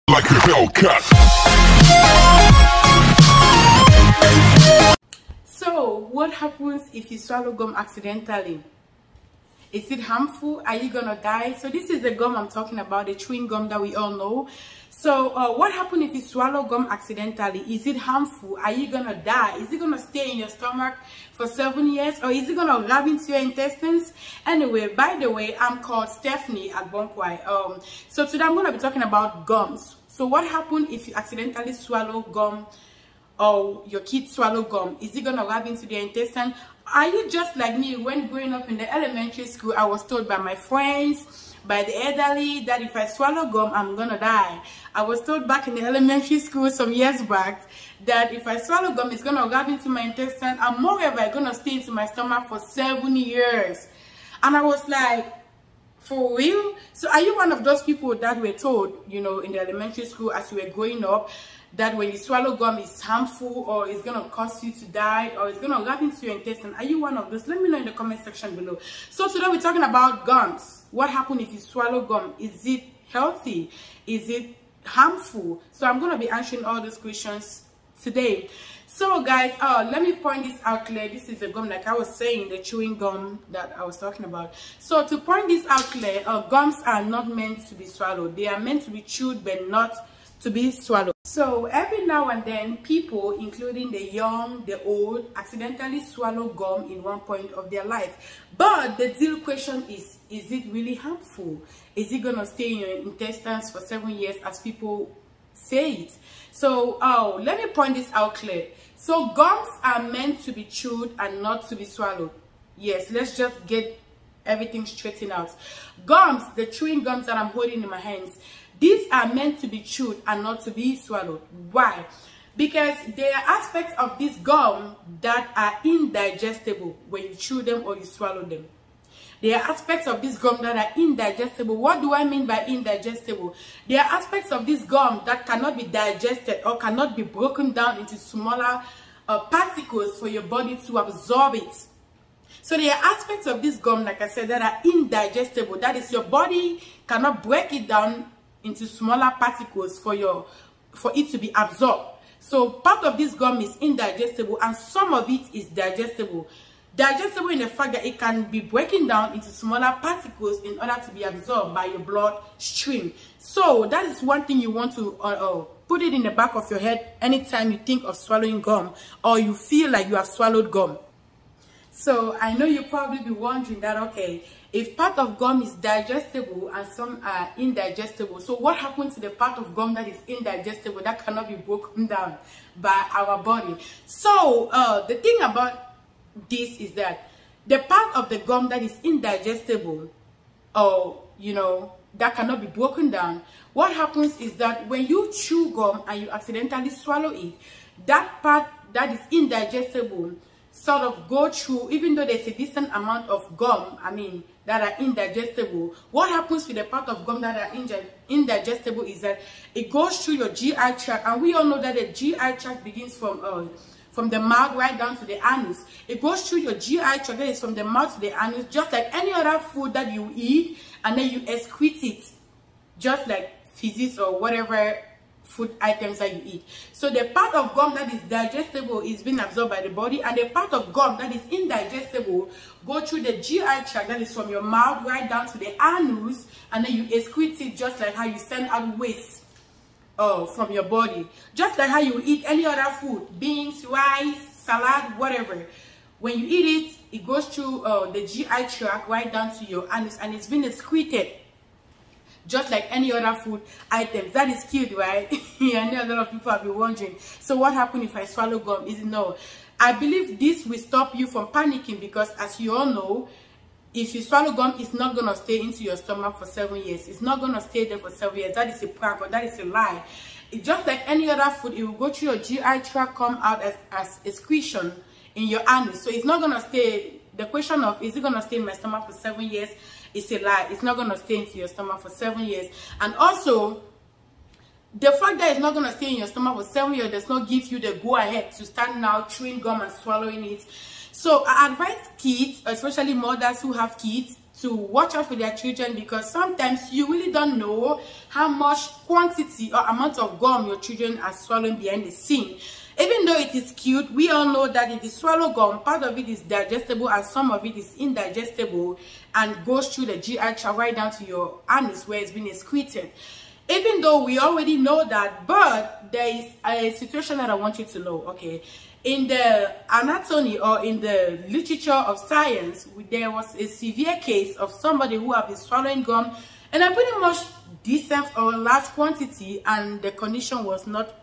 Like a Hellcat. So, what happens if you swallow gum accidentally? Is it harmful? Are you gonna die? So this is the gum I'm talking about, the chewing gum that we all know. So what happens if you swallow gum accidentally? Is it harmful? Are you gonna die? Is it gonna stay in your stomach for 7 years, or is it gonna grab into your intestines? Anyway, by the way, I'm called Stephanie at Bonkwai. So today I'm gonna be talking about gums. So what happens if you accidentally swallow gum, or your kids swallow gum? Is it gonna grab into their intestine? Are you just like me? When growing up in the elementary school, I was told by my friends, by the elderly, that if I swallow gum, I'm gonna die. I was told back in the elementary school some years back that if I swallow gum, it's gonna grab into my intestine, and moreover, it's gonna stay into my stomach for 7 years. And I was like, for real? So are you one of those people that were told, you know, in the elementary school as you were growing up, that when you swallow gum it's harmful, or it's gonna cause you to die, or it's gonna grab into your intestine? Are you one of those? Let me know in the comment section below. So today we're talking about gums. What happens if you swallow gum? Is it healthy? Is it harmful? So I'm gonna be answering all those questions today. So guys, let me point this out clear. This is the gum, like I was saying, the chewing gum that I was talking about. So to point this out clear, gums are not meant to be swallowed. They are meant to be chewed, but not to be swallowed. So every now and then, people, including the young, the old, accidentally swallow gum in one point of their life. But the real question is it really harmful? Is it gonna stay in your intestines for 7 years, as people say it? So let me point this out clear. So gums are meant to be chewed and not to be swallowed. Yes, let's just get everything straightened out. Gums, the chewing gums that I'm holding in my hands, these are meant to be chewed and not to be swallowed. Why? Because there are aspects of this gum that are indigestible when you chew them or you swallow them. There are aspects of this gum that are indigestible. What do I mean by indigestible? There are aspects of this gum that cannot be digested or cannot be broken down into smaller particles for your body to absorb it. So there are aspects of this gum, like I said, that are indigestible. That is, your body cannot break it down into smaller particles for it to be absorbed. So part of this gum is indigestible, and some of it is digestible. Digestible in the fact that it can be breaking down into smaller particles in order to be absorbed by your bloodstream. So that is one thing you want to put it in the back of your head anytime you think of swallowing gum, or you feel like you have swallowed gum. So I know you'll probably be wondering that, okay, if part of gum is digestible and some are indigestible, so what happens to the part of gum that is indigestible, that cannot be broken down by our body? So the thing about this is that the part of the gum that is indigestible, or you know, that cannot be broken down, what happens is that when you chew gum and you accidentally swallow it, that part that is indigestible sort of go through, even though there's a decent amount of gum, that are indigestible. What happens with the part of gum that are indigestible is that it goes through your GI tract, and we all know that the GI tract begins from the mouth right down to the anus. It goes through your GI tract, that is from the mouth to the anus, just like any other food that you eat, and then you excrete it, just like physics or whatever food items that you eat. So the part of gum that is digestible is being absorbed by the body, and the part of gum that is indigestible go through the GI tract, that is from your mouth right down to the anus, and then you excrete it, just like how you send out waste from your body, just like how you eat any other food, beans, rice, salad, whatever. When you eat it, it goes through the GI tract right down to your anus, and it's been excreted just like any other food items. That is cute, right? I know a lot of people have been wondering, so what happens if I swallow gum? No, I believe this will stop you from panicking, because as you all know, if you swallow gum, it's not going to stay into your stomach for 7 years. It's not going to stay there for 7 years. That is a prank, or that is a lie. It's just like any other food. It will go through your GI tract, come out as excretion in your anus. So it's not going to stay. The question of, is it going to stay in my stomach for 7 years? It's a lie. It's not going to stay into your stomach for 7 years. And also, the fact that it's not going to stay in your stomach for 7 years does not give you the go-ahead to start now chewing gum and swallowing it. So I advise kids, especially mothers who have kids, to watch out for their children, because sometimes you really don't know how much quantity or amount of gum your children are swallowing behind the scene. Even though it is cute, we all know that if you swallow gum, part of it is digestible and some of it is indigestible and goes through the GI tract right down to your anus where it's been excreted. Even though we already know that, but there is a situation that I want you to know, okay? In the anatomy or in the literature of science, there was a severe case of somebody who had been swallowing gum and a pretty much decent or large quantity, and the condition was not,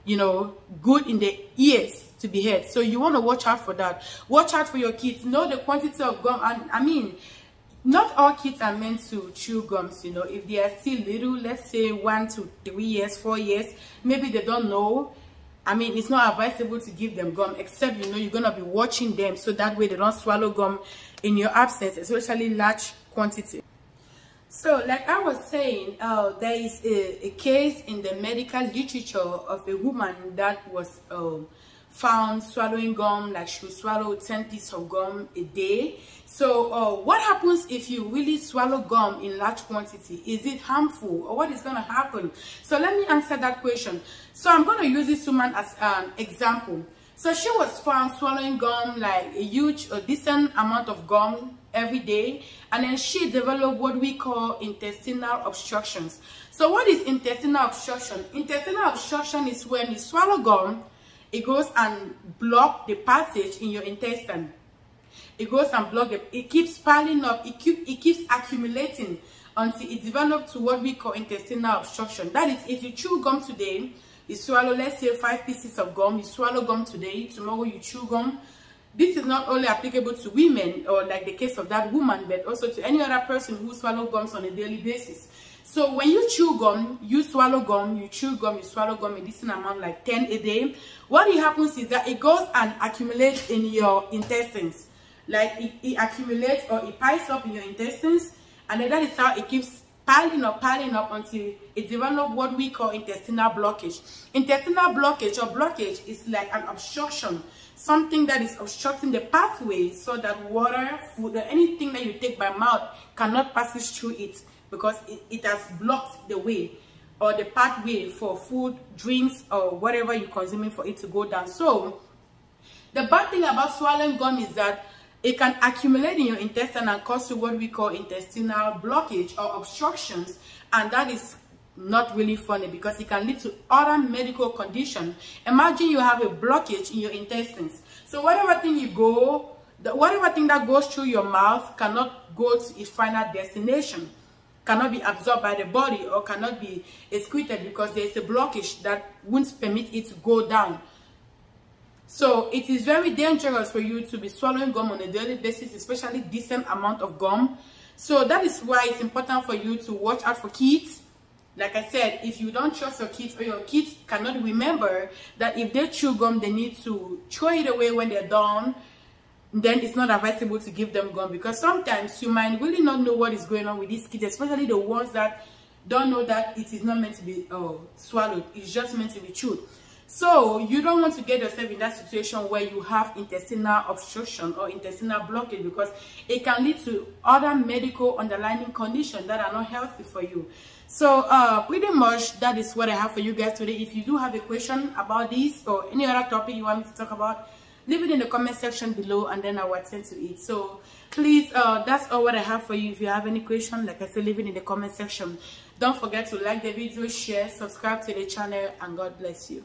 you know, good in the ears to be heard. So you want to watch out for that. Watch out for your kids. Know the quantity of gum. And I mean, not all kids are meant to chew gums, you know. If they are still little, let's say 1 to 3 years, 4 years, maybe they don't know. I mean, it's not advisable to give them gum, except, you know, you're going to be watching them so that way they don't swallow gum in your absence, especially large quantity. So, like I was saying, there is a case in the medical literature of a woman that was found swallowing gum, like she would swallow 10 pieces of gum a day. So, what happens if you really swallow gum in large quantity? Is it harmful, or what is going to happen? So, let me answer that question. So, I'm going to use this woman as an example. So, she was found swallowing gum, like a huge or decent amount of gum every day, and then she developed what we call intestinal obstructions. So what is intestinal obstruction? Intestinal obstruction is when you swallow gum, it goes and block the passage in your intestine. It goes and block it keeps piling up, it keeps accumulating until it develops to what we call intestinal obstruction. That is, if you chew gum today, you swallow, let's say 5 pieces of gum, you swallow gum today, tomorrow you chew gum. This is not only applicable to women, or like the case of that woman, but also to any other person who swallows gums on a daily basis. So when you chew gum, you swallow gum, you chew gum, you swallow gum in this amount, like 10 a day. What happens is that it goes and accumulates in your intestines. Like it accumulates, or it piles up in your intestines, and then that is how it keeps piling up until it develops what we call intestinal blockage. Intestinal blockage or blockage is like an obstruction, something that is obstructing the pathway so that water, food, or anything that you take by mouth cannot pass through it, because it has blocked the way or the pathway for food, drinks, or whatever you're consuming for it to go down. So the bad thing about swallowing gum is that it can accumulate in your intestine and cause you what we call intestinal blockage or obstructions, and that is not really funny because it can lead to other medical conditions. Imagine you have a blockage in your intestines. So whatever thing whatever thing that goes through your mouth cannot go to its final destination, cannot be absorbed by the body, or cannot be excreted because there is a blockage that won't permit it to go down. So it is very dangerous for you to be swallowing gum on a daily basis, especially decent amount of gum. So that is why it's important for you to watch out for kids. Like I said, if you don't trust your kids, or your kids cannot remember that if they chew gum, they need to throw it away when they're done, then it's not advisable to give them gum, because sometimes you might really not know what is going on with these kids, especially the ones that don't know that it is not meant to be swallowed. It's just meant to be chewed. So you don't want to get yourself in that situation where you have intestinal obstruction or intestinal blockage, because it can lead to other medical underlying conditions that are not healthy for you. So pretty much that is what I have for you guys today. If you do have a question about this or any other topic you want me to talk about, leave it in the comment section below and then I will attend to it. So please, that's all what I have for you. If you have any question, like I said, leave it in the comment section. Don't forget to like the video, share, subscribe to the channel, and God bless you.